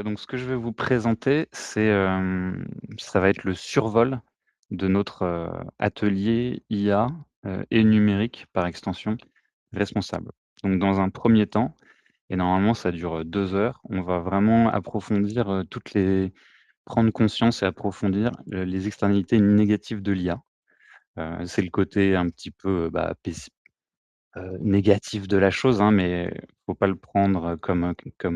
Donc ce que je vais vous présenter, ça va être le survol de notre, atelier IA, et numérique par extension, responsable. Donc dans un premier temps et normalement ça dure, 2 heures, on va vraiment approfondir, prendre conscience et approfondir, les externalités négatives de l'IA. C'est le côté un petit peu, négatif de la chose, hein, mais faut pas le prendre comme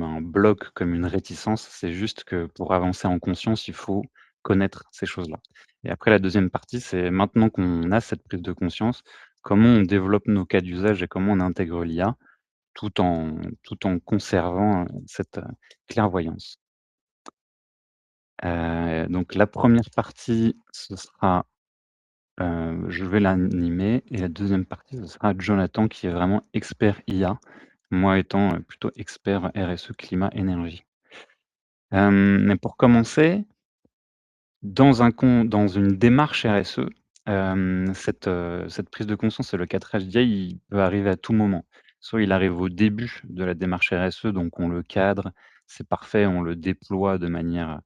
un bloc, comme une réticence. C'est juste que pour avancer en conscience, il faut connaître ces choses-là. Et après la deuxième partie, c'est maintenant qu'on a cette prise de conscience, comment on développe nos cas d'usage et comment on intègre l'IA tout en conservant, cette, clairvoyance. Donc la première partie, ce sera je vais l'animer et la deuxième partie, ce sera Jonathan qui est vraiment expert IA, moi étant, plutôt expert RSE climat énergie. Mais pour commencer, dans une démarche RSE, cette prise de conscience et le cadrage d'IA, il peut arriver à tout moment. Soit il arrive au début de la démarche RSE, donc on le cadre, c'est parfait, on le déploie de manière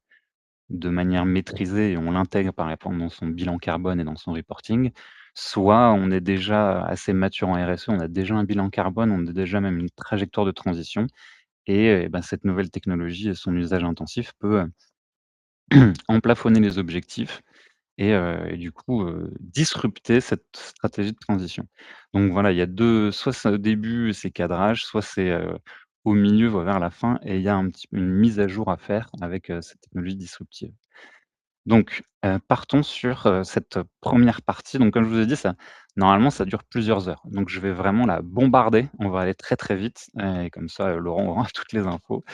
maîtrisée et on l'intègre par exemple dans son bilan carbone et dans son reporting. Soit on est déjà assez mature en RSE, on a déjà un bilan carbone, on a déjà même une trajectoire de transition et ben, cette nouvelle technologie et son usage intensif peut, en plafonner les objectifs et du coup, disrupter cette stratégie de transition. Donc voilà, il y a 2, soit c'est au début, c'est cadrage, soit c'est, au milieu, voire vers la fin et il y a un petit peu une mise à jour à faire avec, cette technologie disruptive. Donc, partons sur, cette première partie. Donc comme je vous ai dit, normalement, ça dure plusieurs heures. Donc je vais vraiment la bombarder. On va aller très, très vite et comme ça, Laurent aura toutes les infos.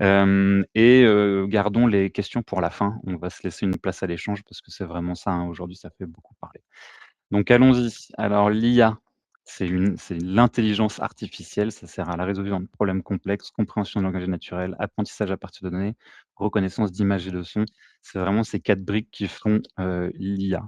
Gardons les questions pour la fin. On va se laisser une place à l'échange parce que c'est vraiment ça, hein, aujourd'hui, ça fait beaucoup parler. Donc allons-y. Alors l'IA, c'est l'intelligence artificielle, ça sert à la résolution de problèmes complexes, compréhension du langage naturel, apprentissage à partir de données, reconnaissance d'images et de sons. C'est vraiment ces 4 briques qui font, l'IA.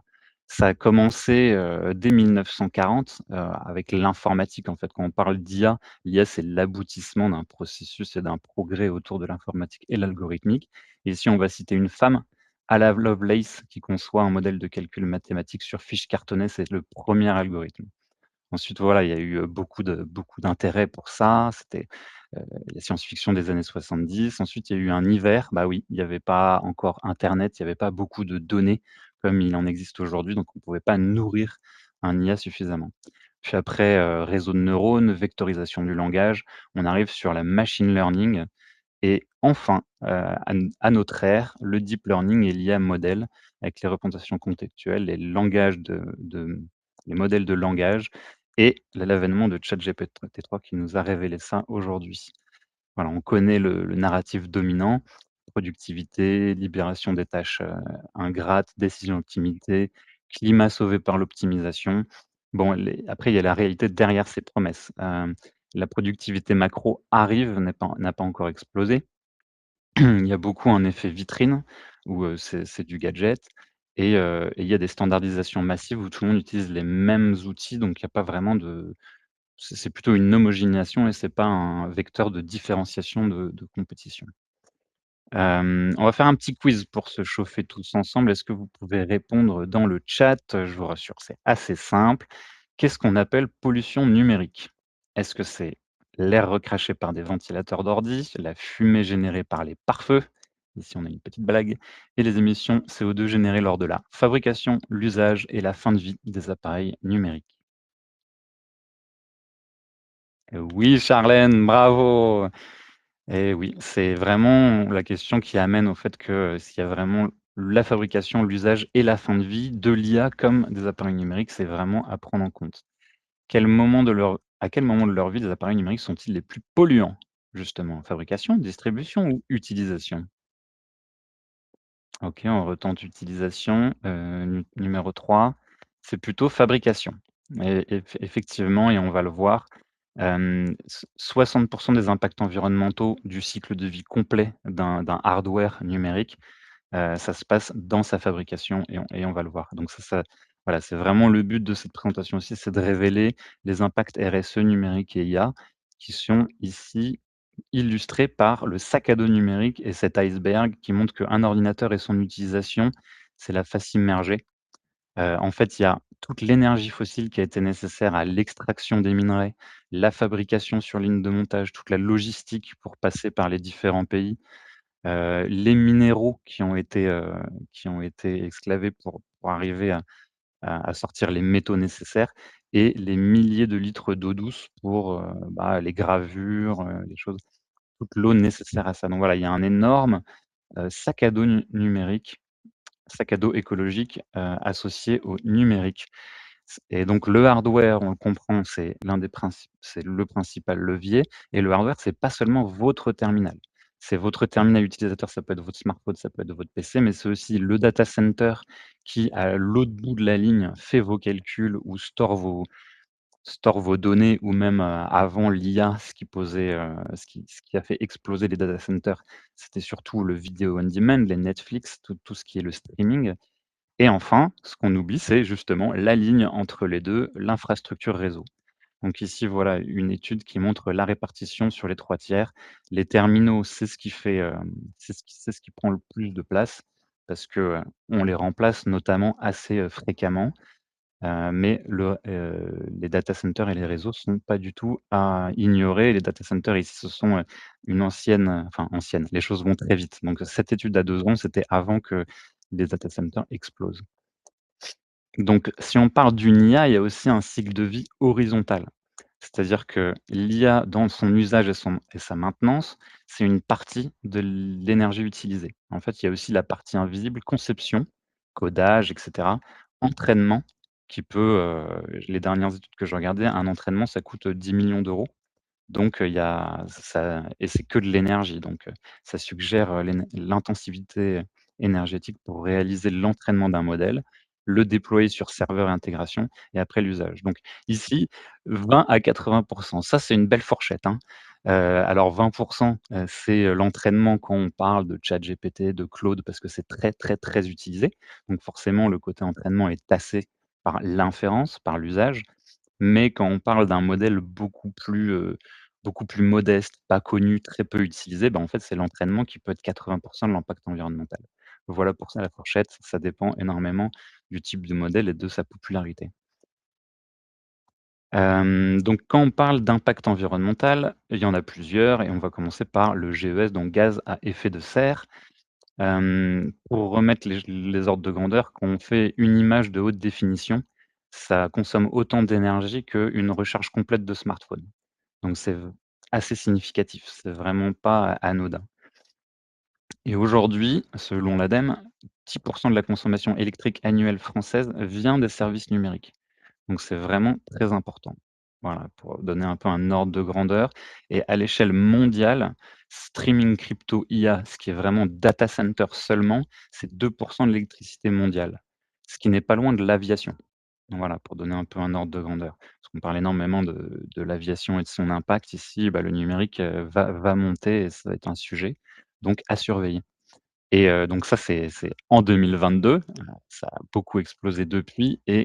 Ça a commencé, dès 1940, avec l'informatique en fait. Quand on parle d'IA, l'IA c'est l'aboutissement d'un processus et d'un progrès autour de l'informatique et l'algorithmique. Et ici on va citer une femme, Ada Lovelace, qui conçoit un modèle de calcul mathématique sur fiche cartonnée, c'est le premier algorithme. Ensuite, voilà, il y a eu, beaucoup d'intérêt pour ça, c'était, la science-fiction des années 70. Ensuite, il y a eu un hiver, bah oui, il y avait pas encore internet, il y avait pas beaucoup de données comme il en existe aujourd'hui, donc on ne pouvait pas nourrir un IA suffisamment. Puis après, réseau de neurones, vectorisation du langage, on arrive sur la machine learning et enfin, à notre ère, le deep learning et l'IA modèle avec les représentations contextuelles, les modèles de langage et l'avènement de ChatGPT 3 qui nous a révélé ça aujourd'hui. Voilà, on connaît le narratif dominant, productivité, libération des tâches, ingrates, décision optimisée, climat sauvé par l'optimisation. Bon, après il y a la réalité derrière ces promesses. La productivité macro arrive, n'a pas encore explosé. Il y a beaucoup un effet vitrine où, c'est du gadget et il y a des standardisations massives où tout le monde utilise les mêmes outils, donc il y a pas vraiment de c'est plutôt une homogénéisation et c'est pas un vecteur de différenciation de compétition. On va faire un petit quiz pour se chauffer tous ensemble. Est-ce que vous pouvez répondre dans le chat? Je vous rassure, c'est assez simple. Qu'est-ce qu'on appelle pollution numérique? Est-ce que c'est l'air recraché par des ventilateurs d'ordi, la fumée générée par les pare-feux, ici on a une petite blague, et les émissions CO2 générées lors de la fabrication, l'usage et la fin de vie des appareils numériques? Oui, Charlène, bravo! Et oui, c'est vraiment la question qui amène au fait que s'il y a vraiment la fabrication, l'usage et la fin de vie de l'IA comme des appareils numériques, c'est vraiment à prendre en compte. À quel moment de leur vie les appareils numériques sont-ils les plus polluants? Justement, fabrication, distribution ou utilisation? OK, on retente utilisation, numéro 3, c'est plutôt fabrication et effectivement et on va le voir, 60 des impacts environnementaux du cycle de vie complet d'un hardware numérique, ça se passe dans sa fabrication et on va le voir. Donc voilà, c'est vraiment le but de cette présentation aussi, c'est de révéler les impacts RSE numériques et IA qui sont ici illustré par le sac à dos numérique et cet iceberg qui montre qu'un ordinateur et son utilisation, c'est la face immergée. En fait, il y a toute l'énergie fossile qui a été nécessaire à l'extraction des minerais, la fabrication sur ligne de montage, toute la logistique pour passer par les différents pays, les minéraux qui ont été exclavés pour arriver à sortir les métaux nécessaires et les milliers de litres d'eau douce pour, les gravures, les choses, toute l'eau nécessaire à ça. Donc voilà, il y a un énorme, sac à dos numérique, sac à dos écologique, associé au numérique. Et donc le hardware, on le comprend, c'est le principal levier et le hardware, c'est pas seulement votre terminal. C'est votre terminal utilisateur, ça peut être votre smartphone, ça peut être votre PC, mais c'est aussi le data center qui, à l'autre bout de la ligne, fait vos calculs ou store vos données ou même, avant l'IA, ce qui posait, ce qui a fait exploser les data centers, c'était surtout le vidéo on demand, les Netflix, tout ce qui est le streaming. Et enfin, ce qu'on oublie, c'est justement la ligne entre les 2, l'infrastructure réseau. Donc ici, voilà une étude qui montre la répartition sur les 3 tiers. Les terminaux, c'est ce qui fait, c'est ce qui prend le plus de place parce que, on les remplace notamment assez, fréquemment, mais les data centers et les réseaux sont pas du tout à ignorer. Les data centers, ici, ce sont, une ancienne, enfin ancienne, les choses vont très vite. Donc cette étude à 2 ans, c'était avant que les data centers explosent. Donc, si on parle d'une IA, il y a aussi un cycle de vie horizontal. C'est-à-dire que l'IA, dans son usage et sa maintenance, c'est une partie de l'énergie utilisée. En fait, il y a aussi la partie invisible, conception, codage, et cetera, entraînement qui peut, les dernières études que je regardais, un entraînement, ça coûte, 10 millions d'euros. Donc, il y a ça et c'est que de l'énergie, donc ça suggère, l'intensivité énergétique pour réaliser l'entraînement d'un modèle, le déployer sur serveur et intégration et après l'usage. Donc ici, 20 à 80, ça, c'est une belle fourchette, hein. Alors 20, c'est, l'entraînement quand on parle de ChatGPT, de Claude, parce que c'est très, très, très utilisé. Donc forcément, le côté entraînement est tassé par l'inférence, par l'usage. Mais quand on parle d'un modèle beaucoup plus modeste, pas connu, très peu utilisé, en fait, c'est l'entraînement qui peut être 80 de l'impact environnemental. Voilà pour ça la fourchette, ça dépend énormément du type de modèle et de sa popularité. Donc quand on parle d'impact environnemental, il y en a plusieurs et on va commencer par le GES, donc gaz à effet de serre. Pour remettre les ordres de grandeur, quand on fait une image de haute définition, ça consomme autant d'énergie qu'une recharge complète de smartphone. Donc c'est assez significatif, c'est vraiment pas anodin. Et aujourd'hui, selon l'ADEME, 10 de la consommation électrique annuelle française vient des services numériques. Donc c'est vraiment très important. Voilà, pour donner un peu un ordre de grandeur et à l'échelle mondiale, streaming crypto IA, ce qui est vraiment data center seulement, c'est 2 de l'électricité mondiale, ce qui n'est pas loin de l'aviation. Donc voilà, pour donner un peu un ordre de grandeur. Parce qu'on parle énormément de l'aviation et de son impact ici, le numérique, va monter et ça va être un sujet, donc à surveiller. Et donc ça, c'est en 2022, ça a beaucoup explosé depuis et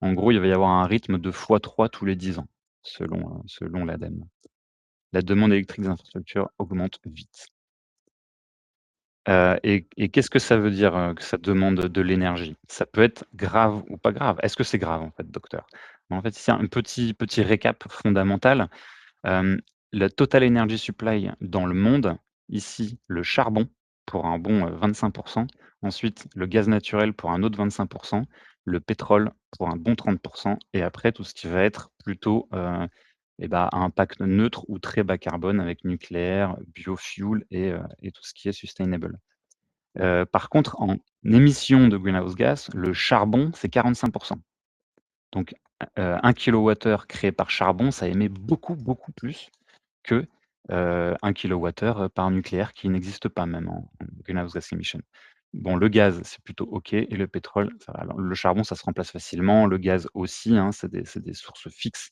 en gros, il va y avoir un rythme de fois 3 tous les 10 ans, selon l'ADEME. La demande électrique des infrastructures augmente vite. Et qu'est-ce que ça veut dire, que ça demande de l'énergie? Ça peut être grave ou pas grave. Est-ce que c'est grave en fait, docteur? En fait, c'est un petit récap fondamental. Hem, la total energy supply dans le monde, ici, le charbon pour un bon, 25. Ensuite, le gaz naturel pour un autre 25. Le pétrole pour un bon 30. Et après tout ce qui va être plutôt, à impact neutre ou très bas carbone avec nucléaire, biofuel et tout ce qui est sustainable. Par contre, en émissions de greenhouse gas, le charbon, c'est 45. Donc, 1 kWh créé par charbon, ça émet beaucoup, beaucoup plus que, 1 kWh par nucléaire qui n'existe pas même en greenhouse gas emission. Bon, le gaz, c'est plutôt OK et le pétrole, ça va. Alors le charbon, ça se remplace facilement, le gaz aussi, hein, c'est des sources fixes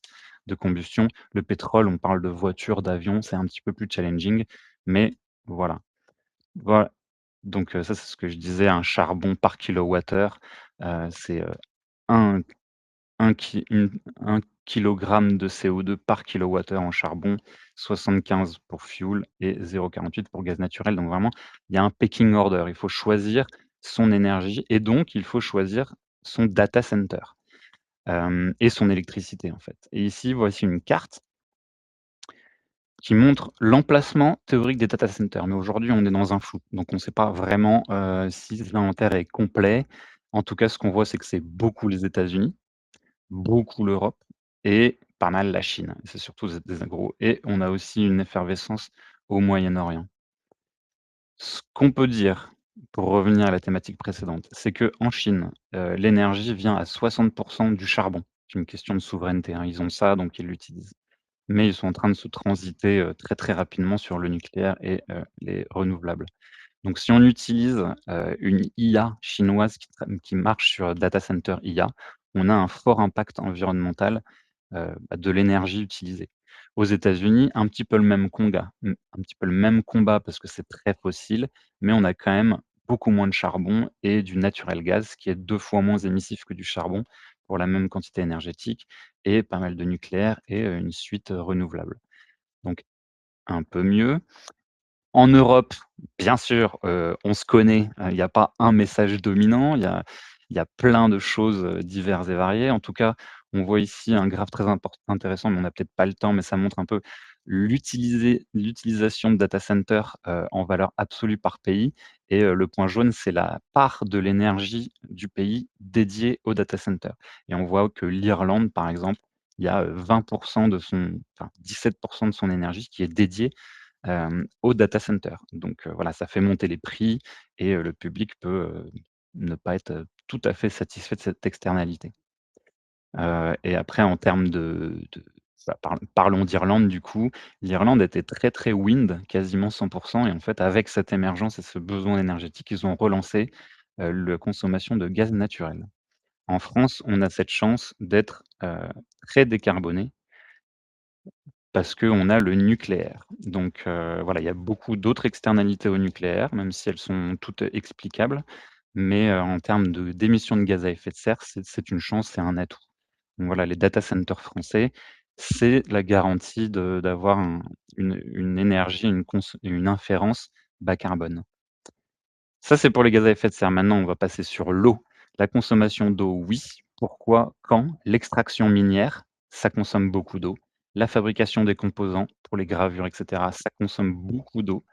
de combustion. Le pétrole, on parle de voitures, d'avions, c'est un petit peu plus challenging, mais voilà. Voilà, donc ça, c'est ce que je disais, un charbon par kilowattheure, c'est, un un ki une 1 kilogrammes de CO2 par kilowattheure en charbon, 75 pour fuel et 0,48 pour gaz naturel. Donc vraiment, il y a un pecking order. Il faut choisir son énergie et donc il faut choisir son data center, et son électricité, en fait. Et ici, voici une carte qui montre l'emplacement théorique des data centers. Mais aujourd'hui, on est dans un flou, donc on ne sait pas vraiment, si l'inventaire est complet. En tout cas, ce qu'on voit, c'est que c'est beaucoup les États-Unis, beaucoup l'Europe et pas mal la Chine. C'est surtout des agros et on a aussi une effervescence au Moyen-Orient. Ce qu'on peut dire, pour revenir à la thématique précédente, c'est qu'en Chine, l'énergie vient à 60 du charbon. C'est une question de souveraineté, hein. Ils ont ça, donc ils l'utilisent. Mais ils sont en train de se transiter, très, très rapidement sur le nucléaire et les renouvelables. Donc si on utilise, une IA chinoise qui marche sur data center IA, on a un fort impact environnemental, de l'énergie utilisée. Aux États-Unis, un petit peu le même un petit peu le même combat parce que c'est très fossile, mais on a quand même beaucoup moins de charbon et du naturel gaz qui est 2 fois moins émissif que du charbon pour la même quantité énergétique et pas mal de nucléaire et une suite, renouvelable. Donc un peu mieux. En Europe, bien sûr, on se connaît, il y a pas un message dominant, il y a plein de choses, diverses et variées. En tout cas, on voit ici un graphe très intéressant, mais on n'a peut-être pas le temps, mais ça montre un peu l'utilisation de data centers, en valeur absolue par pays et le point jaune, c'est la part de l'énergie du pays dédiée aux data centers et on voit que l'Irlande, par exemple, il y a, 20 de son enfin 17 de son énergie qui est dédiée au data center. Donc voilà, ça fait monter les prix et le public peut, ne pas être, tout à fait satisfait de cette externalité. Et après en termes de bah, parlons d'Irlande du coup. L'Irlande était très, très wind, quasiment 100 et en fait avec cette émergence et ce besoin énergétique, ils ont relancé, le consommation de gaz naturel. En France, on a cette chance d'être, très décarboné parce qu'on a le nucléaire. Donc voilà, il y a beaucoup d'autres externalités au nucléaire, même si elles sont toutes explicables. Mais en termes d'émissions de gaz à effet de serre, c'est une chance, c'est un atout. Donc voilà, les data centers français, c'est la garantie d'avoir une énergie, une inférence bas carbone. Ça, c'est pour les gaz à effet de serre. Maintenant, on va passer sur l'eau. La consommation d'eau, oui. Pourquoi? Quand? L'extraction minière, ça consomme beaucoup d'eau. La fabrication des composants pour les gravures et cetera, ça consomme beaucoup d'eau.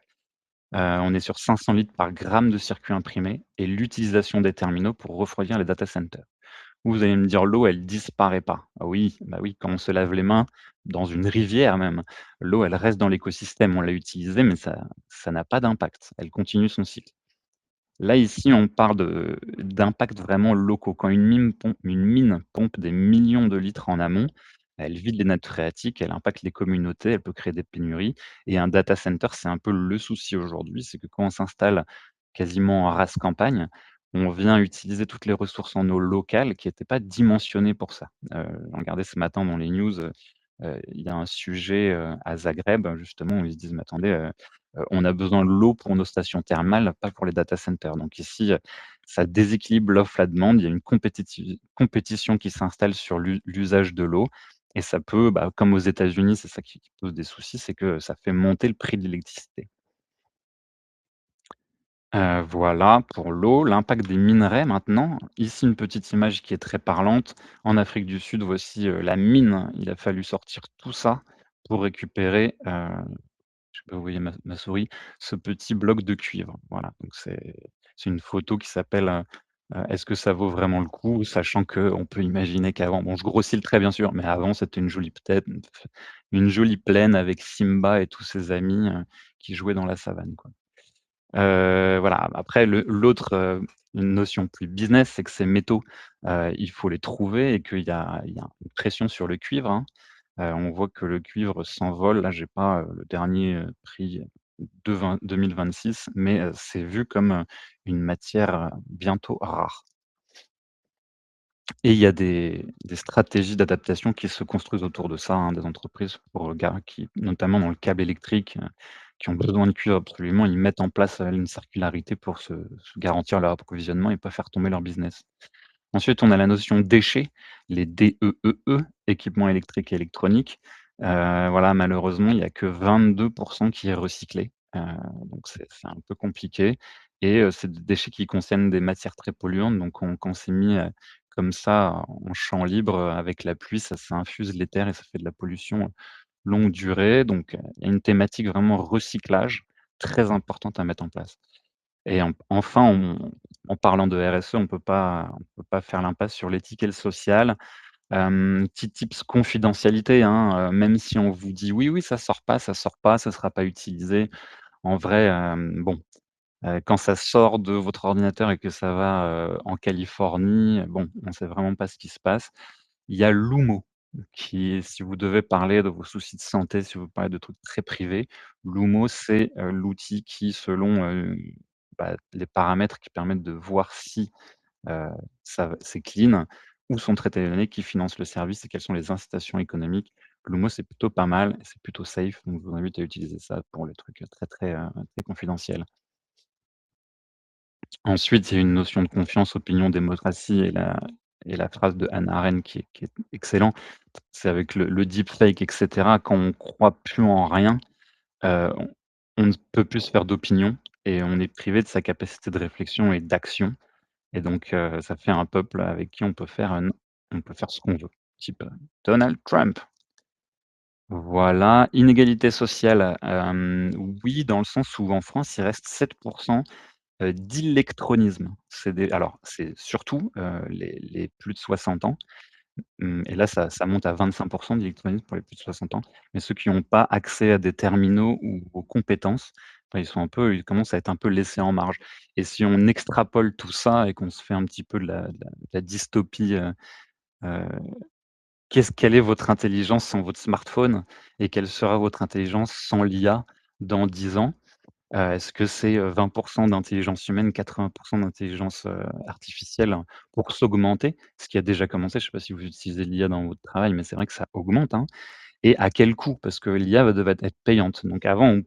On est sur 500 litres par gramme de circuit imprimé et l'utilisation des terminaux pour refroidir les data centers. Vous allez me dire: «L'eau, elle disparaît pas». Ah oui, bah oui, quand on se lave les mains, dans une rivière même, l'eau, elle reste dans l'écosystème. On l'a utilisée, mais ça n'a pas d'impact. Elle continue son cycle. Là, ici, on parle d'impacts vraiment locaux. Quand une mine pompe des millions de litres en amont, elle vide les nappes phréatiques, elle impacte les communautés, elle peut créer des pénuries et un data center, c'est un peu le souci aujourd'hui, c'est que quand on s'installe quasiment en rase campagne, on vient utiliser toutes les ressources en eau locales qui n'étaient pas dimensionnées pour ça. Regardez ce matin dans les news, il y a un sujet, à Zagreb justement où ils se disent: «Mais attendez, on a besoin de l'eau pour nos stations thermales, pas pour les data centers». Donc ici, ça déséquilibre l'offre, la demande. Il y a une compétition qui s'installe sur l'usage de l'eau et ça peut, bah, comme aux États-Unis, c'est ça qui pose des soucis, c'est que ça fait monter le prix de l'électricité. Voilà pour l'eau. L'impact des minerais maintenant. Ici, une petite image qui est très parlante. En Afrique du Sud, voici, la mine. Il a fallu sortir tout ça pour récupérer, je sais pas, vous voyez ma souris, ce petit bloc de cuivre. Voilà, donc c'est une photo qui s'appelle, «Est-ce que ça vaut vraiment le coup?» sachant qu'on peut imaginer qu'avant bon, je grossis le trait bien sûr, mais avant c'était une jolie plaine avec Simba et tous ses amis, qui jouaient dans la savane, quoi. Voilà, après l'autre, une notion plus business, c'est que ces métaux, il faut les trouver et qu'il y a une pression sur le cuivre, hein. On voit que le cuivre s'envole. Là, j'ai pas, le dernier, prix de 2026, mais c'est vu comme, une matière, bientôt rare et il y a des stratégies d'adaptation qui se construisent autour de ça, hein, des entreprises pour qui notamment dans le câble électrique, qui ont besoin de cuivre absolument, ils mettent en place, une circularité pour se garantir leur approvisionnement et pas faire tomber leur business. Ensuite, on a la notion déchets, les DEEE, équipements électriques et électroniques. Voilà, malheureusement, il y a que 22 qui est recyclé, donc c'est un peu compliqué et c'est des déchets qui contiennent des matières très polluantes, donc quand c'est mis, comme ça en champ libre, avec la pluie, ça infuse les terres et ça fait de la pollution, longue durée, donc il y a une thématique vraiment recyclage, très importante à mettre en place et enfin, en parlant de RSE, on peut pas faire l'impasse sur l'éthique et le social. Petit tips confidentialité, hein, même si on vous dit: «Oui, oui, ça sort pas, ça sera pas utilisé». En vrai, bon, quand ça sort de votre ordinateur et que ça va, en Californie, bon, on sait vraiment pas ce qui se passe. Il y a Lumo qui si vous devez parler de vos soucis de santé, si vous parlez de trucs très privés, Lumo, c'est, l'outil qui selon, les paramètres qui permettent de voir si, heu, c'est clean, où sont traités les données, qui finance le service et quelles sont les incitations économiques. Lumo, c'est plutôt pas mal et c'est plutôt safe, donc je vous invite à utiliser ça pour les trucs, très, très, très confidentiels. Ensuite, il y a une notion de confiance, opinion, démocratie et la phrase de Hannah Arendt qui est excellent. C'est avec le deepfake et cetera, quand on croit plus en rien, on ne peut plus se faire d'opinion et on est privé de sa capacité de réflexion et d'action et donc ça fait un peuple avec qui on peut faire ce qu'on veut, type, Donald Trump. Voilà, inégalité sociale, oui, dans le sens où en France, il reste 7 d'électronisme. C'est surtout, les plus de 60 ans, et là ça monte à 25 d'électronisme pour les plus de 60 ans. Mais ceux qui n'ont pas accès à des terminaux ou aux compétences, bah, ils commencent à être un peu laissés en marge et si on extrapole tout ça et qu'on se fait un petit peu de la dystopie, heu, quelle est votre intelligence sans votre smartphone et quelle sera votre intelligence sans l'IA dans 10 ans? Est-ce que c'est, 20 d'intelligence humaine, 80 d'intelligence, artificielle pour s'augmenter? Ce qui a déjà commencé, je ne sais pas si vous utilisez l'IA dans votre travail, mais c'est vrai que ça augmente, hein et à quel coût? Parce que l'IA devait être payante. Donc avant,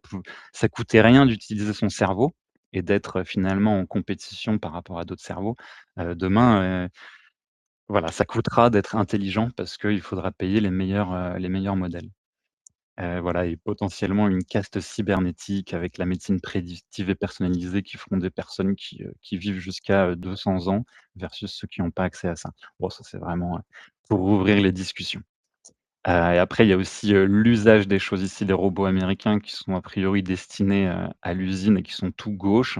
ça coûtait rien d'utiliser son cerveau et d'être, finalement en compétition par rapport à d'autres cerveaux. Demain, voilà, ça coûtera d'être intelligent parce qu'il faudra payer les meilleurs modèles. Voilà et potentiellement une caste cybernétique avec la médecine prédictive et personnalisée qui feront des personnes qui vivent jusqu'à, 200 ans versus ceux qui n'ont pas accès à ça. Bon ça c'est vraiment, pour ouvrir les discussions. Et après il y a aussi, l'usage des choses ici, les robots américains qui sont a priori destinés, à l'usine et qui sont tout gauche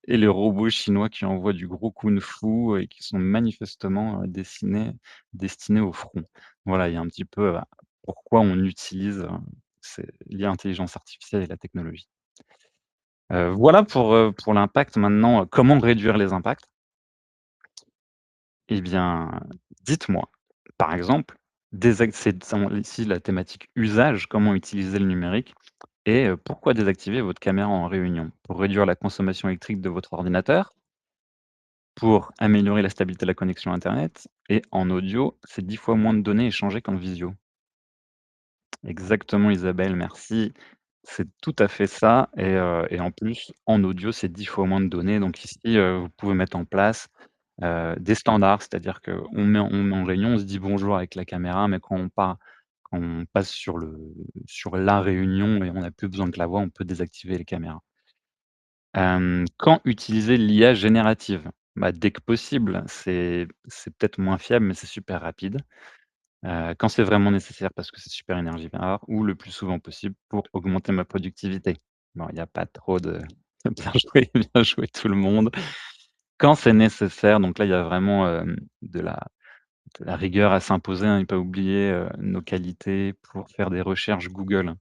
et les robots chinois qui envoient du gros kung-fu et qui sont manifestement, destinés au front. Voilà, il y a un petit peu, pourquoi on utilise, l'intelligence artificielle et la technologie. Voilà pour l'impact. Maintenant, comment réduire les impacts? Eh bien, dites-moi, par exemple, ici la thématique usage, comment utiliser le numérique et pourquoi désactiver votre caméra en réunion? Pour réduire la consommation électrique de votre ordinateur, pour améliorer la stabilité de la connexion internet et en audio, c'est 10 fois moins de données échangées qu'en visio. Exactement Isabelle, merci. C'est tout à fait ça et en plus, en audio, c'est 10 fois moins de données donc ici, vous pouvez mettre en place, des standards. C'est-à-dire qu'on met en réunion, on se dit «bonjour» avec la caméra, mais quand on passe sur la réunion et on n'a plus besoin que la voix, on peut désactiver les caméras. Quand utiliser l'IA générative? Bah, dès que possible, c'est peut-être moins fiable, mais c'est super rapide. Quand c'est vraiment nécessaire parce que c'est super énergivore ou le plus souvent possible pour augmenter ma productivité. Bon, il y a pas trop de bien joué tout le monde. Quand c'est nécessaire, donc là, il y a vraiment, de la rigueur à s'imposer, hein, et pas oublier, nos qualités pour faire des recherches Google.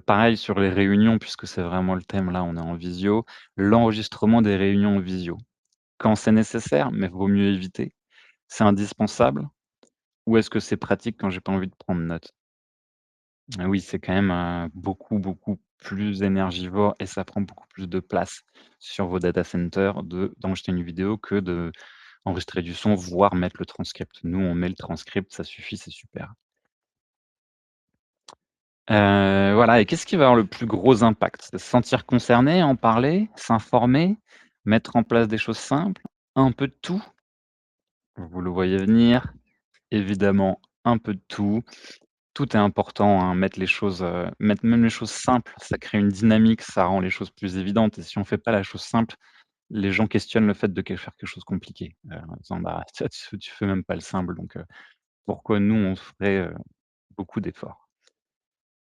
Pareil sur les réunions puisque c'est vraiment le thème, là, on est en visio, l'enregistrement des réunions en visio. Quand c'est nécessaire, mais vaut mieux éviter, c'est indispensable ou est-ce que c'est pratique quand j'ai pas envie de prendre note? Ah oui, c'est quand même, beaucoup, beaucoup plus énergivore et ça prend beaucoup plus de place sur vos data centers d'enregistrer une vidéo que d'enregistrer du son, voire mettre le transcript. Nous, on met le transcript, ça suffit, c'est super. Voilà et qu'est-ce qui va avoir le plus gros impact? Se sentir concerné, en parler, s'informer, mettre en place des choses simples, un peu de tout? Vous le voyez venir? Évidemment, un peu de tout. Tout est important, hein, mettre même les choses simples, ça crée une dynamique, ça rend les choses plus évidentes et si on fait pas la chose simple, les gens questionnent le fait de faire quelque chose de compliqué, en disant: «Bah, tu fais même pas le simple donc pourquoi nous on ferait, beaucoup d'efforts?»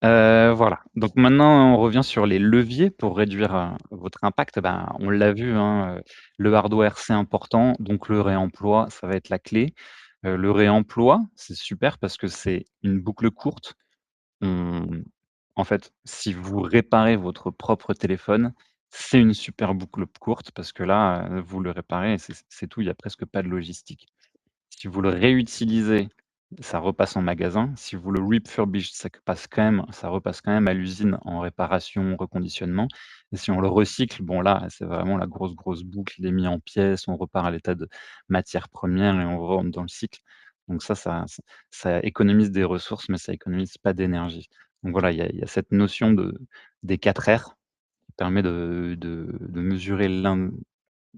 Voilà, donc maintenant on revient sur les leviers pour réduire, votre impact. Ben, on l'a vu, hein, le hardware c'est important, donc le réemploi, ça va être la clé. Le réemploi, c'est super parce que c'est une boucle courte. On En fait, si vous réparez votre propre téléphone, c'est une super boucle courte parce que là, vous le réparez et c'est tout, il y a presque pas de logistique. Si vous le réutilisez, ça repasse en magasin. Si vous le refurbish, ça repasse quand même à l'usine en réparation, reconditionnement et si on le recycle, bon là, c'est vraiment la grosse, grosse boucle. Il est mis en pièces, on repart à l'état de matière première et on rentre dans le cycle. Donc ça économise des ressources, mais ça économise pas d'énergie. Donc voilà, il y a cette notion des 4 R qui permet de mesurer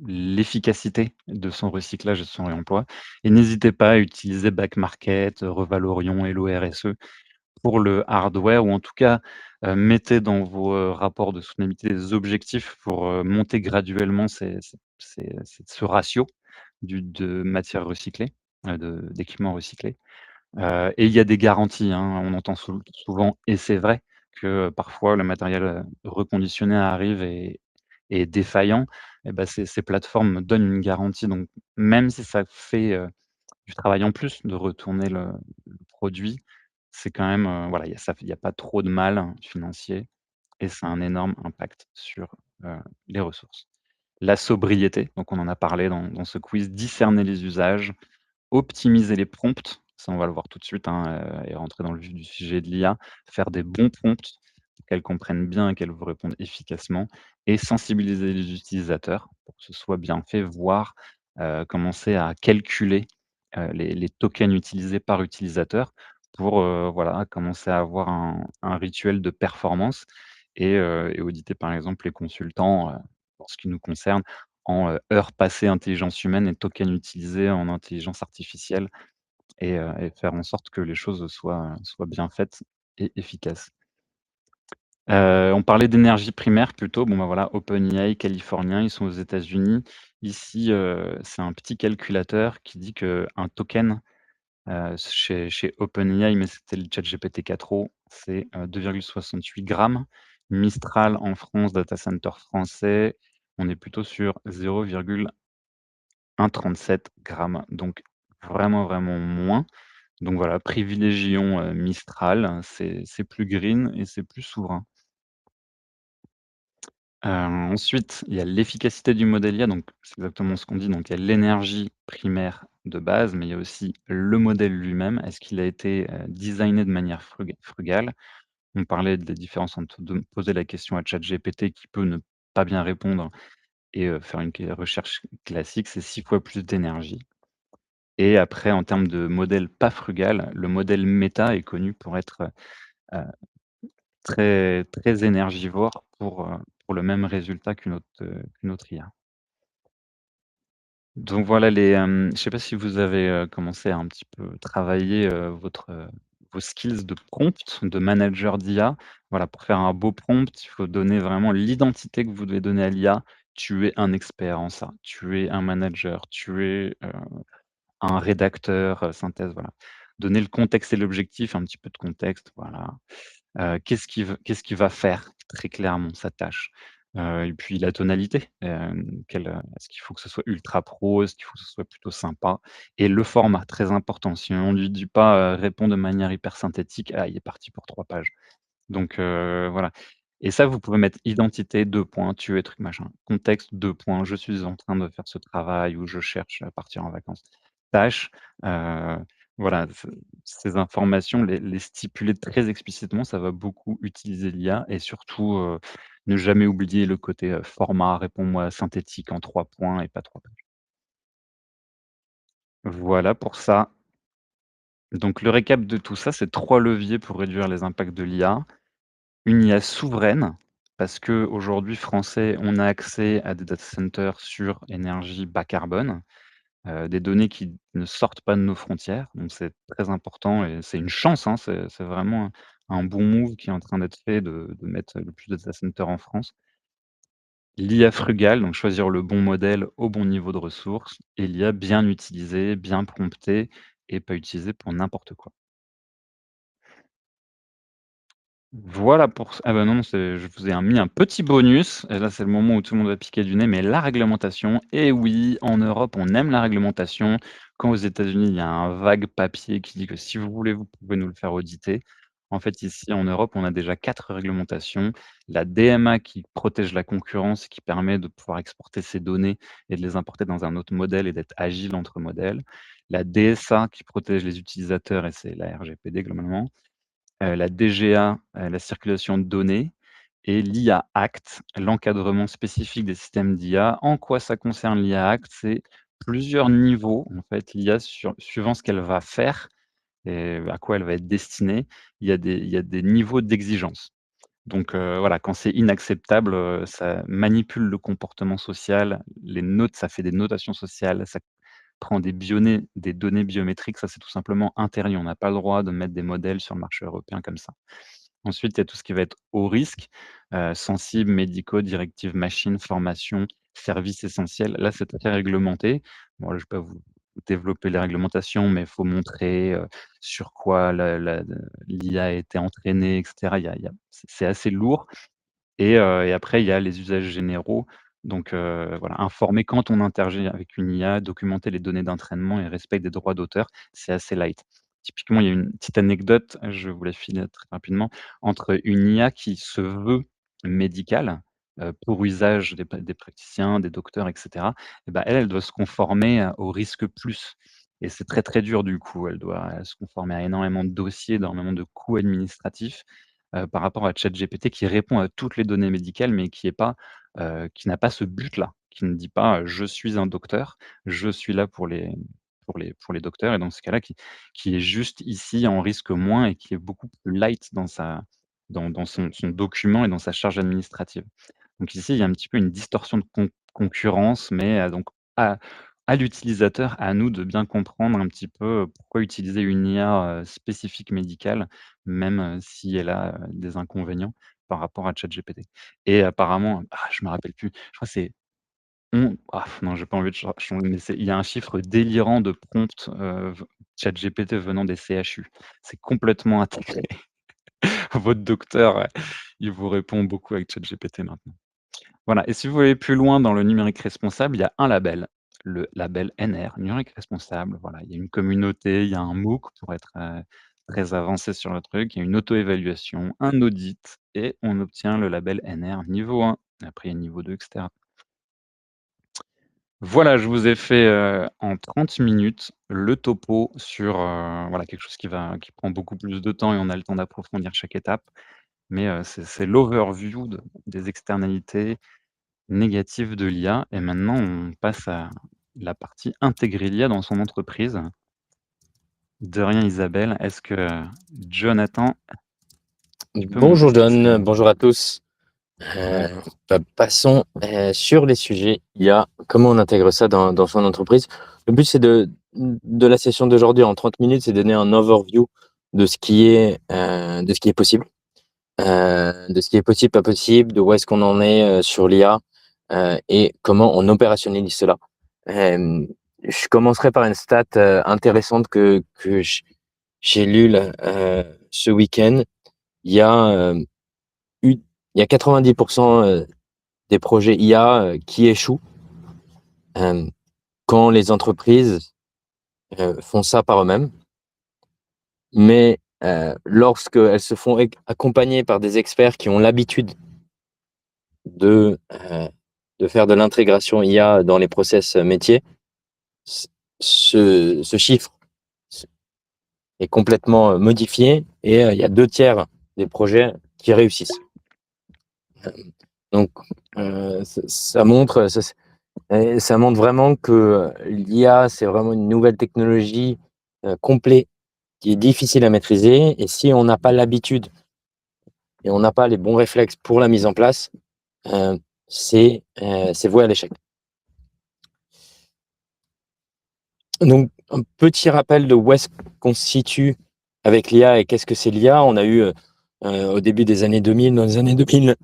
l'efficacité de son recyclage et de son réemploi et n'hésitez pas à utiliser Back Market, Revalorion, Hello RSE pour le hardware ou en tout cas, mettez dans vos, rapports de soutenabilité des objectifs pour, monter graduellement ce ratio de matières recyclées, d'équipements recyclés. Et il y a des garanties, hein. On entend souvent et c'est vrai que parfois le matériel, reconditionné arrive et est défaillant et bah, ces plateformes donnent une garantie donc même si ça fait, du travail en plus de retourner le produit, c'est quand même, voilà, il y a pas trop de mal financier et ça a un énorme impact sur, les ressources. La sobriété, donc on en a parlé dans ce quiz, discerner les usages, optimiser les prompts, ça on va le voir tout de suite, hein, et rentrer dans le vif du sujet de l'IA. Faire des bons prompts, pour qu'elles comprennent bien et qu'elles vous répondent efficacement et sensibiliser les utilisateurs pour que ce soit bien fait, voire, commencer à calculer, les tokens utilisés par utilisateur pour, voilà, commencer à avoir un rituel de performance et auditer par exemple les consultants, pour ce qui nous concerne en, heures passées intelligence humaine et tokens utilisés en intelligence artificielle et faire en sorte que les choses soient bien faites et efficaces. On parlait d'énergie primaire plutôt, bon, bah, voilà, OpenAI californien, ils sont aux États-Unis. Ici, c'est un petit calculateur qui dit qu'un token, chez OpenAI, mais c'était le ChatGPT 4o, c'est, 2,68 grammes. Mistral en France, data center français, on est plutôt sur 0,137 grammes, donc vraiment, vraiment moins. Donc voilà, privilégions, Mistral, c'est plus green et c'est plus souverain. Ensuite, il y a l'efficacité du modèle IA, donc c'est exactement ce qu'on dit, donc il y a l'énergie primaire de base, mais il y a aussi le modèle lui-même. Est-ce qu'il a été, designé de manière frugale? On parlait des différences entre de poser la question à ChatGPT qui peut ne pas bien répondre et faire une recherche classique, c'est 6 fois plus d'énergie. Et après en termes de modèle pas frugal, le modèle Meta est connu pour être, heu, très très énergivore pour le même résultat qu'une autre IA. Donc voilà je sais pas si vous avez, commencé à un petit peu travailler, vos skills de prompt, de manager d'IA. Voilà, pour faire un beau prompt, il faut donner vraiment l'identité que vous devez donner à l'IA. Tu es un expert en ça, tu es un manager, tu es, un rédacteur, synthèse, voilà. Donner le contexte et l'objectif, un petit peu de contexte, voilà. Qu'est-ce qu'il va faire très clairement, sa tâche? Et puis la tonalité, est-ce qu'il faut que ce soit ultra pro? Est-ce qu'il faut que ce soit plutôt sympa? Et le format, très important. Si on lui dit pas, «Réponds de manière hyper synthétique», ah, il est parti pour 3 pages. Donc voilà et ça, vous pouvez mettre identité, 2 points, tu es truc machin. Contexte, 2 points, je suis en train de faire ce travail ou je cherche à partir en vacances. Tâche, heu, voilà, ces informations, les stipuler très explicitement, ça va beaucoup utiliser l'IA et surtout, ne jamais oublier le côté, format, réponds-moi synthétique en 3 points et pas 3 pages. Voilà pour ça. Donc le récap de tout ça, c'est 3 leviers pour réduire les impacts de l'IA. Une IA souveraine, parce qu'aujourd'hui, Français, on a accès à des data centers sur énergie bas carbone. des données qui ne sortent pas de nos frontières, donc c'est très important et c'est une chance, hein, c'est vraiment un bon move qui est en train d'être fait de mettre le plus de data centers en France. L'IA frugale, donc choisir le bon modèle au bon niveau de ressources et l'IA bien utilisée, bien promptée et pas utilisée pour n'importe quoi. Voilà pour ah bah, non, c'est je vous ai mis un petit bonus et là, c'est le moment où tout le monde va piquer du nez, mais la réglementation et oui, en Europe, on aime la réglementation. Quand aux États-Unis, il y a un vague papier qui dit que si vous voulez, vous pouvez nous le faire auditer. En fait, ici, en Europe, on a déjà 4 réglementations. La DMA qui protège la concurrence, qui permet de pouvoir exporter ces données et de les importer dans un autre modèle et d'être agile entre modèles. La DSA qui protège les utilisateurs et c'est la RGPD globalement. La DGA, la circulation de données et l'IA Act, l'encadrement spécifique des systèmes d'IA. En quoi ça concerne l'IA Act? C'est plusieurs niveaux, en fait, l'IA suivant ce qu'elle va faire et à quoi elle va être destinée, il y a des niveaux d'exigence. Donc voilà, quand c'est inacceptable, ça manipule le comportement social, les notes ça fait des notations sociales, ça prend des données biométriques, ça c'est tout simplement interdit. On n'a pas le droit de mettre des modèles sur le marché européen comme ça. Ensuite, il y a tout ce qui va être haut risque, sensibles, médicaux, directives machines, formation, services essentiels. Là, c'est très réglementé. Bon, là, je ne vais pas vous développer les réglementations, mais il faut montrer, sur quoi l'IA a été entraînée et cetera. Il y a c'est assez lourd et après il y a les usages généraux. Donc voilà, informer quand on interagit avec une IA, documenter les données d'entraînement et respect des droits d'auteur, c'est assez light. Typiquement, il y a une petite anecdote, je vous la file très rapidement, entre une IA qui se veut médicale, pour usage des praticiens, des docteurs et cetera, et bah, elle doit se conformer au risque plus et c'est très, très dur du coup. Elle doit se conformer à énormément de dossiers, énormément de coûts administratifs par rapport à ChatGPT qui répond à toutes les données médicales, mais qui n'a pas ce but-là, qui ne dit pas, «Je suis un docteur, je suis là pour les docteurs» et dans ce cas-là, qui est juste ici en risque moins et qui est beaucoup plus light dans son document et dans sa charge administrative. Donc ici, il y a un petit peu une distorsion de concurrence, mais donc à à l'utilisateur, à nous de bien comprendre un petit peu, pourquoi utiliser une IA, spécifique médicale, même, si elle a, des inconvénients par rapport à ChatGPT. Et apparemment, je me rappelle plus, je crois que c'est non, j'ai pas envie de changer, mais il y a un chiffre délirant de prompts, ChatGPT venant des CHU. C'est complètement intégré. Votre docteur, il vous répond beaucoup avec ChatGPT maintenant. Voilà, et si vous voulez plus loin dans le numérique responsable, il y a un label, le label NR, numérique responsable. Voilà, il y a une communauté, il y a un MOOC pour être, très avancé sur le truc, il y a une auto-évaluation, un audit et on obtient le label NR niveau 1. Après, il y a niveau 2 et cetera. Voilà, je vous ai fait, en 30 minutes le topo sur, voilà, quelque chose qui prend beaucoup plus de temps et on a le temps d'approfondir chaque étape. Mais, c'est l'overview des externalités négative de l'IA et maintenant on passe à la partie intégrer l'IA dans son entreprise. De rien Isabelle. Est-ce que, Jonathan, tu peux m'en dire Bonjour plus quand John, même? bonjour à tous. Ouais, Passons sur les sujets IA, comment on intègre ça dans son entreprise. Le but c'est de la session d'aujourd'hui en 30 minutes, c'est donner un overview de ce qui est possible, de ce qui est possible, pas possible, de où est-ce qu'on en est sur l'IA et comment on opérationnalise cela. Je commencerai par une stat intéressante que j'ai lue là, ce week-end. Il y a eu il y a 90% des projets IA qui échouent euh, quand les entreprises font ça par eux-mêmes. Mais lorsqu'elles se font accompagner par des experts qui ont l'habitude de, euh, de faire de l'intégration IA dans les process métiers, ce chiffre est complètement modifié et il y a 2 tiers des projets qui réussissent. Donc, ça montre vraiment que l'IA, c'est vraiment une nouvelle technologie complète qui est difficile à maîtriser. Et si on n'a pas l'habitude et on n'a pas les bons réflexes pour la mise en place, c'est voué à l'échec. Donc, un petit rappel de où est-ce qu'on se situe avec l'IA et qu'est-ce que c'est l'IA. On a eu au début des années 2000, dans les années 2000,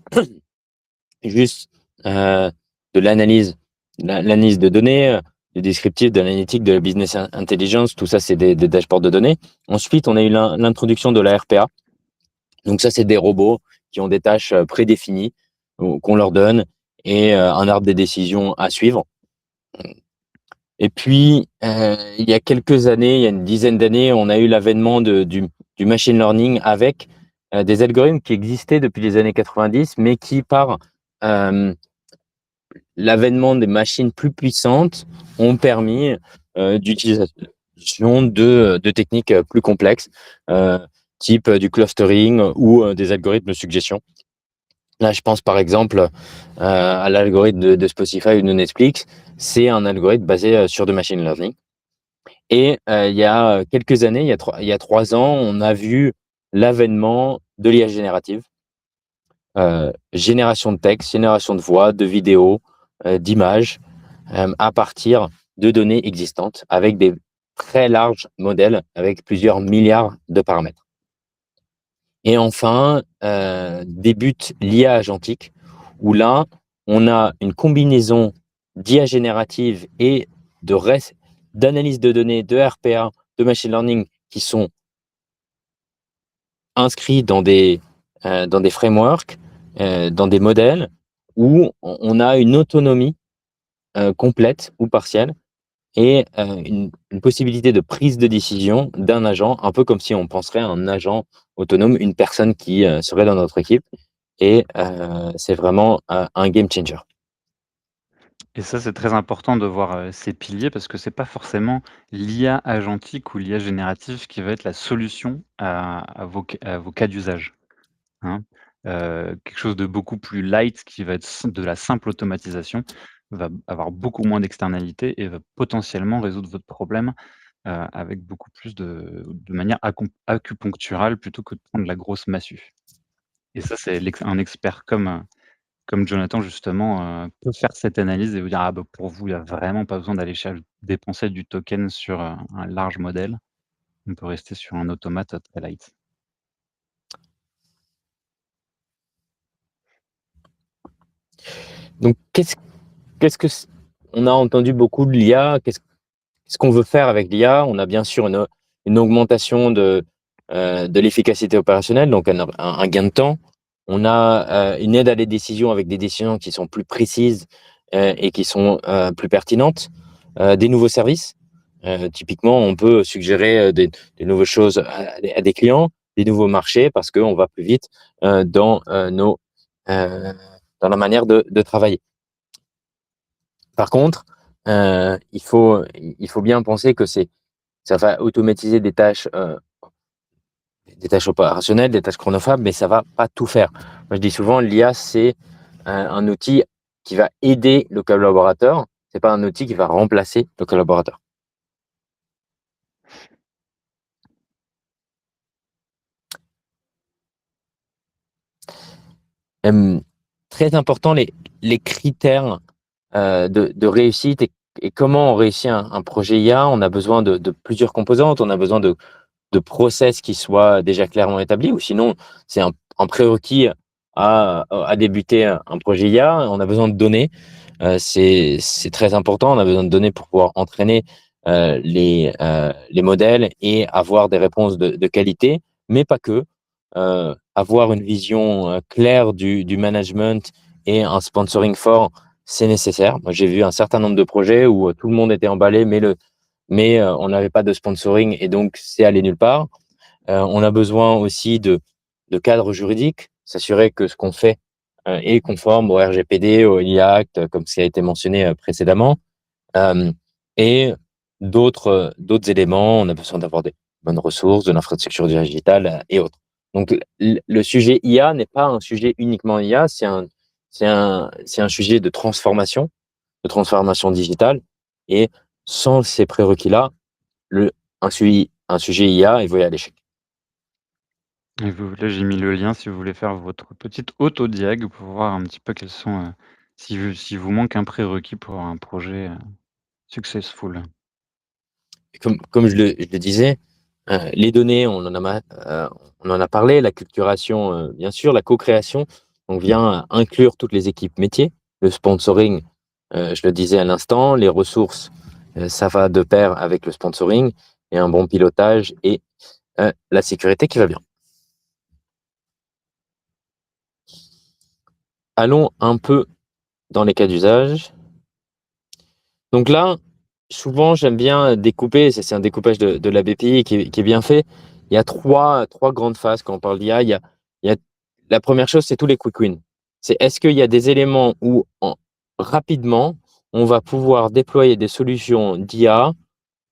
juste de l'analyse de données, du descriptif, de l'analytique, de la business intelligence, tout ça, c'est des dashboards de données. Ensuite, on a eu l'introduction de la RPA. Donc ça, c'est des robots qui ont des tâches prédéfinies qu'on leur donne et un arbre des décisions à suivre. Et puis, il y a quelques années, il y a une dizaine d'années, on a eu l'avènement du machine learning avec des algorithmes qui existaient depuis les années 90, mais qui, par l'avènement des machines plus puissantes, ont permis d'utilisation de techniques plus complexes, type du clustering ou des algorithmes de suggestion. Là, je pense par exemple à l'algorithme de Spotify ou de Netflix. C'est un algorithme basé sur du machine learning. Et il y a quelques années, il y a 3 ans, on a vu l'avènement de l'IA générative. Génération de texte, génération de voix, de vidéos, d'images, à partir de données existantes avec des très larges modèles avec plusieurs milliards de paramètres. Et enfin, débute l'IA agentique, où là, on a une combinaison d'IA générative et d'analyse de données, de RPA, de machine learning qui sont inscrits dans des frameworks, dans des modèles où on a une autonomie complète ou partielle et une possibilité de prise de décision d'un agent, un peu comme si on penserait à un agent autonome, une personne qui serait dans notre équipe. Et c'est vraiment un game changer. Et ça, c'est très important de voir, ces piliers parce que c'est pas forcément l'IA agentique ou l'IA générative qui va être la solution à vos cas d'usage, hein. Quelque chose de beaucoup plus light qui va être de la simple automatisation, va avoir beaucoup moins d'externalités et va potentiellement résoudre votre problème, avec beaucoup plus de manière acupuncturale plutôt que de prendre la grosse massue. Et ça, c'est un expert comme Jonathan justement, peut faire cette analyse et vous dire: «Ah bah, pour vous, il y a vraiment pas besoin d'aller dépenser du token sur, un large modèle. On peut rester sur un automate, très light». Donc qu'est-ce que on a entendu beaucoup de l'IA, qu'est-ce qu'on veut faire avec l'IA? On a bien sûr une augmentation de l'efficacité opérationnelle, donc un gain de temps. On a une aide à les décisions avec des décisions qui sont plus précises et qui sont plus pertinentes. Des nouveaux services. Typiquement, on peut suggérer des nouvelles choses à des clients, des nouveaux marchés parce qu'on va plus vite dans euh, dans la manière de travailler. Par contre, il faut bien penser que ça va automatiser des tâches opérationnelles, des tâches chronophages, mais ça va pas tout faire. Moi, je dis souvent, l'IA, c'est un outil qui va aider le collaborateur. C'est pas un outil qui va remplacer le collaborateur. Hem, Très important, les critères de réussite et comment on réussit un projet IA. On a besoin de plusieurs composantes. On a besoin de process qui soient déjà clairement établis, ou sinon c'est un prérequis à débuter un projet IA. On a besoin de données, c'est très important. On a besoin de données pour pouvoir entraîner les modèles et avoir des réponses de qualité, mais pas que. Avoir une vision claire du management et un sponsoring fort, c'est nécessaire. Moi, j'ai vu un certain nombre de projets où tout le monde était emballé, mais on n'avait pas de sponsoring et donc c'est allé nulle part. On a besoin aussi de cadres juridiques, s'assurer que ce qu'on fait est conforme au RGPD, au IA Act, comme ça a été mentionné précédemment. Euh, et d'autres éléments, on a besoin d'avoir des bonnes ressources, de l'infrastructure digitale et autres. Donc, le sujet IA n'est pas un sujet uniquement IA, c'est un sujet de transformation digitale. Et sans ces prérequis-là, le, un sujet IA est voué à l'échec. Et vous là, j'ai mis le lien si vous voulez faire votre petite autodiag pour voir un petit peu quels sont, si vous manque un prérequis pour un projet, successful. comme je le disais, les données, on en a parlé, l'acculturation, bien sûr, la co-création, on vient inclure toutes les équipes métiers, le sponsoring, je le disais à l'instant, les ressources, ça va de pair avec le sponsoring et un bon pilotage et la sécurité qui va bien. Allons un peu dans les cas d'usage. Donc là, souvent, j'aime bien découper, c'est un découpage de la BPI qui est bien fait. Il y a trois grandes phases quand on parle d'IA. Il y a la première chose, c'est tous les quick wins. C'est est-ce qu'il y a des éléments où rapidement, on va pouvoir déployer des solutions d'IA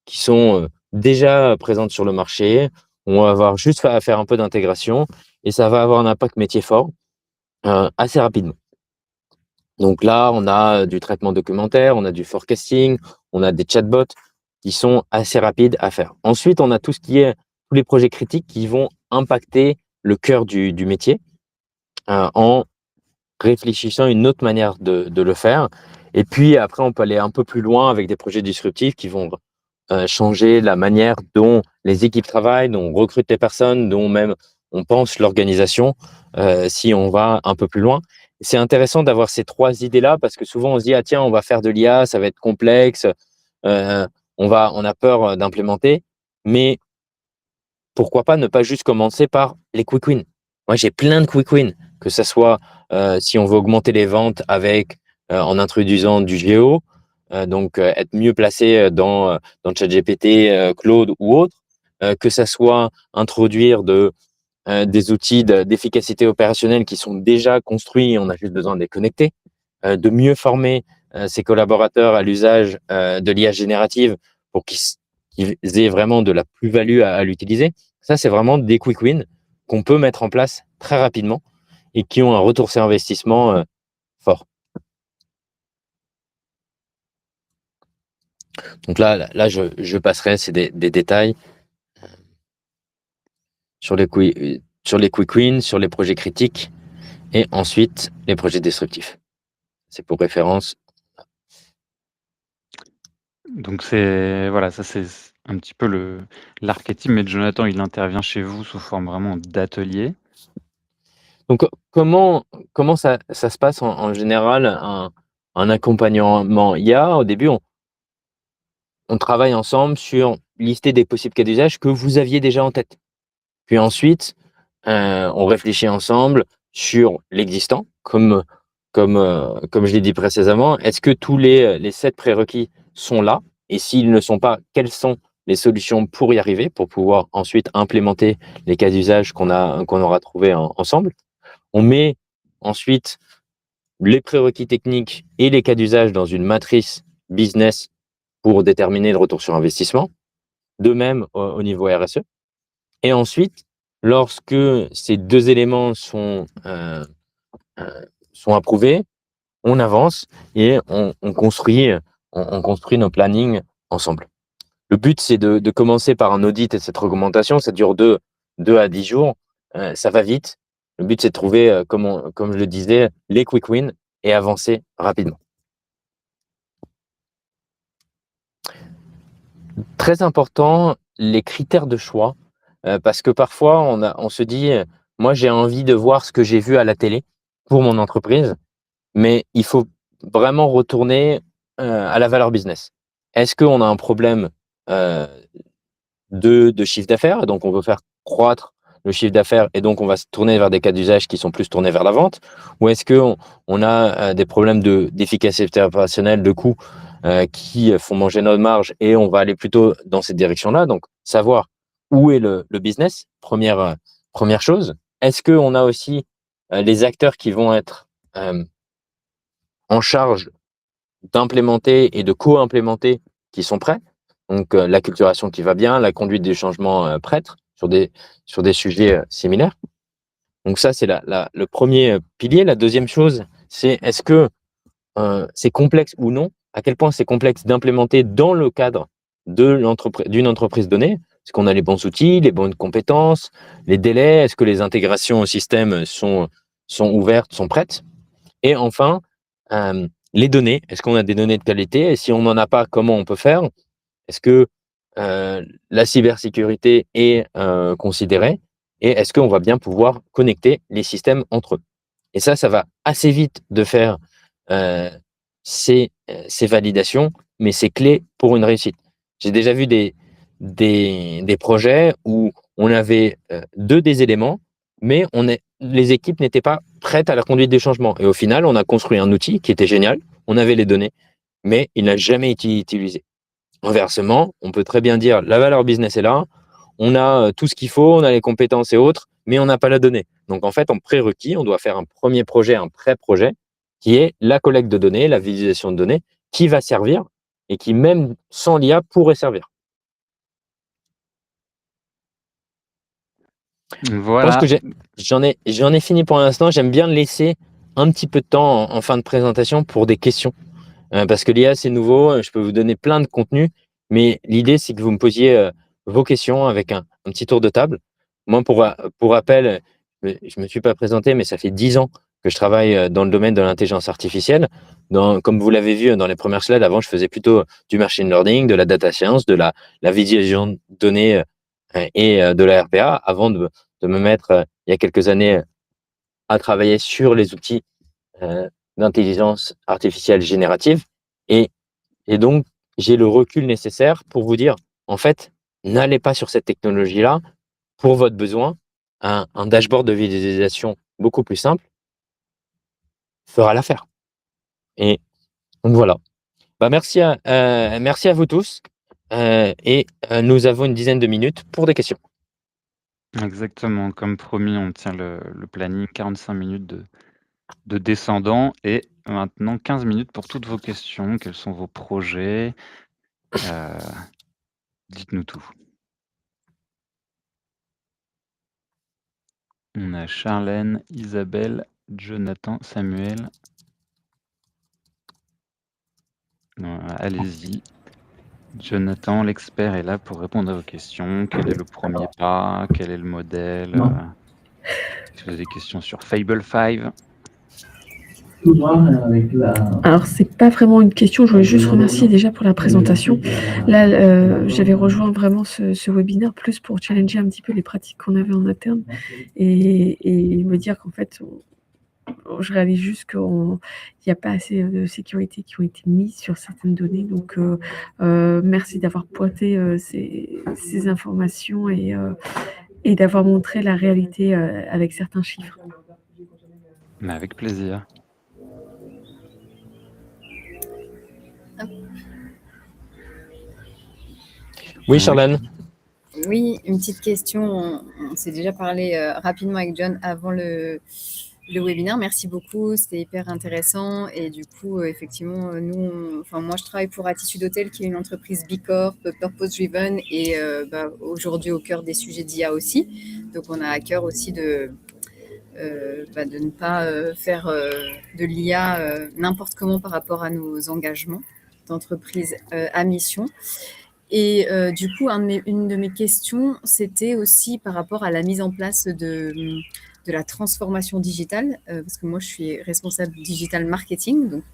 qui sont déjà présentes sur le marché. On va avoir juste à faire un peu d'intégration et ça va avoir un impact métier fort assez rapidement. Donc là, on a du traitement documentaire, on a du forecasting, on a des chatbots qui sont assez rapides à faire. Ensuite, on a tout ce qui est tous les projets critiques qui vont impacter le cœur du métier en réfléchissant à une autre manière de le faire. Et puis après, on peut aller un peu plus loin avec des projets disruptifs qui vont changer la manière dont les équipes travaillent, dont on recrute les personnes, dont même on pense l'organisation si on va un peu plus loin. C'est intéressant d'avoir ces trois idées-là parce que souvent on se dit ah tiens on va faire de l'IA, ça va être complexe, euh, on a peur d'implémenter, mais pourquoi pas ne pas juste commencer par les quick wins. Moi j'ai plein de quick wins, que ce soit si on veut augmenter les ventes avec en introduisant du géo, donc être mieux placé dans ChatGPT, Claude ou autre, que ça soit introduire des outils d'efficacité opérationnelle qui sont déjà construits, on a juste besoin de les connecter, de mieux former ses collaborateurs à l'usage de l'IA générative pour qu'ils aient vraiment de la plus-value à l'utiliser. Ça, c'est vraiment des quick wins qu'on peut mettre en place très rapidement et qui ont un retour sur investissement fort. Donc là je passerai, c'est des détails sur les quick wins, sur les projets critiques et ensuite les projets destructifs. C'est pour référence. Donc c'est voilà, ça c'est un petit peu l'archétype, mais Jonathan, il intervient chez vous sous forme vraiment d'atelier. Donc comment ça se passe en général un accompagnement IA? Au début, on travaille ensemble sur lister des possibles cas d'usage que vous aviez déjà en tête. Puis ensuite, on réfléchit ensemble sur l'existant, comme je l'ai dit précédemment. Est-ce que tous les 7 prérequis sont là? Et s'ils ne sont pas, quelles sont les solutions pour y arriver, pour pouvoir ensuite implémenter les cas d'usage qu'on aura trouvés ensemble? On met ensuite les prérequis techniques et les cas d'usage dans une matrice business pour déterminer le retour sur investissement. De même au niveau RSE. Et ensuite, lorsque ces 2 éléments sont approuvés, on avance et on construit nos plannings ensemble. Le but, c'est de commencer par un audit et cette augmentation. Ça dure 2 à 10 jours. Ça va vite. Le but, c'est de trouver, comme je le disais, les quick wins et avancer rapidement. Très important, les critères de choix, parce que parfois on se dit, moi j'ai envie de voir ce que j'ai vu à la télé pour mon entreprise, mais il faut vraiment retourner à la valeur business. Est-ce qu'on a un problème de chiffre d'affaires, donc on veut faire croître le chiffre d'affaires et donc on va se tourner vers des cas d'usage qui sont plus tournés vers la vente, ou est-ce qu'on a des problèmes d'efficacité opérationnelle, de coûts qui font manger notre marge et on va aller plutôt dans cette direction-là. Donc savoir où est le business, première chose. Est-ce qu'on a aussi les acteurs qui vont être en charge d'implémenter et de co-implémenter qui sont prêts? Donc l'acculturation qui va bien, la conduite des changements prête sur des sujets similaires. Donc ça, c'est le premier pilier. La deuxième chose, c'est est-ce que c'est complexe ou non? À quel point c'est complexe d'implémenter dans le cadre d'une entreprise donnée? Est-ce qu'on a les bons outils, les bonnes compétences, les délais? Est-ce que les intégrations au système sont ouvertes, sont prêtes? Et enfin, les données. Est-ce qu'on a des données de qualité? Et si on n'en a pas, comment on peut faire? Est-ce que la cybersécurité est considérée et est-ce qu'on va bien pouvoir connecter les systèmes entre eux. Et ça va assez vite de faire ces validations, mais c'est clé pour une réussite. J'ai déjà vu des projets où on avait deux des éléments, mais les équipes n'étaient pas prêtes à la conduite des changements. Et au final, on a construit un outil qui était génial, on avait les données, mais il n'a jamais été utilisé. Inversement, on peut très bien dire la valeur business est là, on a tout ce qu'il faut, on a les compétences et autres, mais on n'a pas la donnée. Donc en fait, en prérequis, on doit faire un premier projet, un pré-projet, qui est la collecte de données, la visualisation de données, qui va servir et qui, même sans l'IA, pourrait servir. Je pense que Voilà. j'en ai fini pour l'instant. J'aime bien laisser un petit peu de temps en fin de présentation pour des questions. Parce que l'IA, c'est nouveau, je peux vous donner plein de contenus, mais l'idée, c'est que vous me posiez vos questions avec un petit tour de table. Moi, pour rappel, je me suis pas présenté, mais ça fait 10 ans que je travaille dans le domaine de l'intelligence artificielle. Comme vous l'avez vu dans les premières slides, avant, je faisais plutôt du machine learning, de la data science, de la visualisation de données et de la RPA, avant de me mettre, il y a quelques années, à travailler sur les outils d'intelligence artificielle générative. Et, et donc, j'ai le recul nécessaire pour vous dire, en fait, n'allez pas sur cette technologie-là. Pour votre besoin, un dashboard de visualisation beaucoup plus simple fera l'affaire. Et donc voilà. Merci à vous tous. Nous avons une dizaine de minutes pour des questions. Exactement, comme promis, on tient le planning, 45 minutes de descendant et maintenant 15 minutes pour toutes vos questions. Quels sont vos projets? Dites-nous tout. On a Charlène, Isabelle, Jonathan, Samuel. Allez-y. Jonathan, l'expert, est là pour répondre à vos questions. Quel est le premier pas? Quel est le modèle? Si vous avez des questions sur Fable 5. Alors, c'est pas vraiment une question, je voulais juste remercier déjà pour la présentation. Là, j'avais rejoint vraiment ce webinaire plus pour challenger un petit peu les pratiques qu'on avait en interne et me dire qu'en fait, je réalise juste qu'il n'y a pas assez de sécurité qui ont été mises sur certaines données. Donc, merci d'avoir pointé ces informations et d'avoir montré la réalité avec certains chiffres. Mais avec plaisir. Oui, Charlène. Oui, une petite question. On s'est déjà parlé rapidement avec John avant le webinaire. Merci beaucoup, c'était hyper intéressant. Et du coup, effectivement, moi, je travaille pour Attitude Hotel, qui est une entreprise B Corp, purpose-driven, et aujourd'hui au cœur des sujets d'IA aussi. Donc, on a à cœur aussi de ne pas faire de l'IA n'importe comment par rapport à nos engagements d'entreprise à mission. Et du coup, une de mes questions, c'était aussi par rapport à la mise en place de la transformation digitale, parce que moi, je suis responsable digital marketing, donc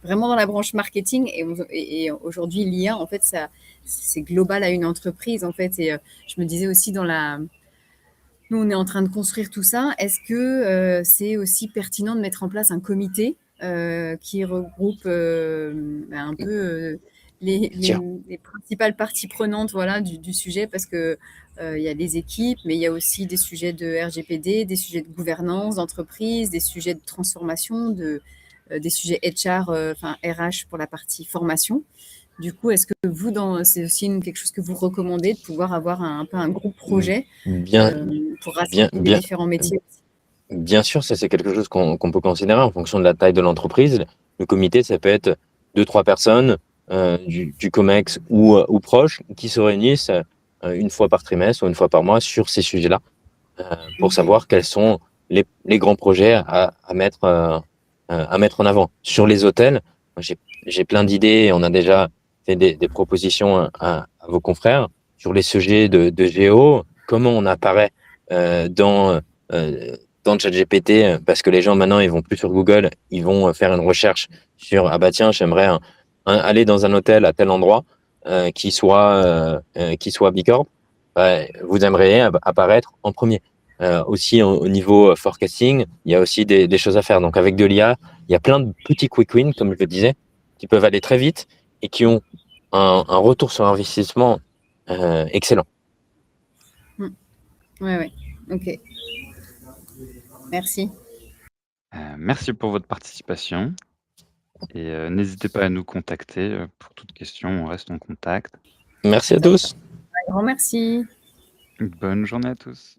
vraiment dans la branche marketing. Et aujourd'hui, l'IA, en fait, c'est global à une entreprise, en fait. Et je me disais aussi nous, on est en train de construire tout ça. Est-ce que c'est aussi pertinent de mettre en place un comité qui regroupe un peu les principales parties prenantes, voilà, du sujet, parce que il y a les équipes, mais il y a aussi des sujets de RGPD, des sujets de gouvernance d'entreprise, des sujets de transformation, des sujets HR, RH pour la partie formation. Du coup, est-ce que vous, c'est aussi quelque chose que vous recommandez, de pouvoir avoir un peu un groupe projet pour rassembler les différents métiers? Bien sûr, ça c'est quelque chose qu'on peut considérer en fonction de la taille de l'entreprise. Le comité, ça peut être 2-3 personnes du COMEX ou proches qui se réunissent une fois par trimestre ou une fois par mois sur ces sujets-là pour savoir quels sont les grands projets à mettre en avant. Sur les hôtels, j'ai plein d'idées et on a déjà fait des propositions à vos confrères sur les sujets de géo, comment on apparaît dans ChatGPT, parce que les gens maintenant ils vont plus sur Google, ils vont faire une recherche sur ah bah tiens, j'aimerais aller dans un hôtel à tel endroit. qui soit Bicorp, vous aimeriez apparaître en premier. Aussi au niveau forecasting, il y a aussi des choses à faire. Donc avec de l'IA, il y a plein de petits quick wins, comme je le disais, qui peuvent aller très vite et qui ont un retour sur investissement excellent. Ouais. Ok. Merci. Merci pour votre participation et n'hésitez pas à nous contacter pour toute question, on reste en contact. Merci à tous. Un grand merci. Bonne journée à tous.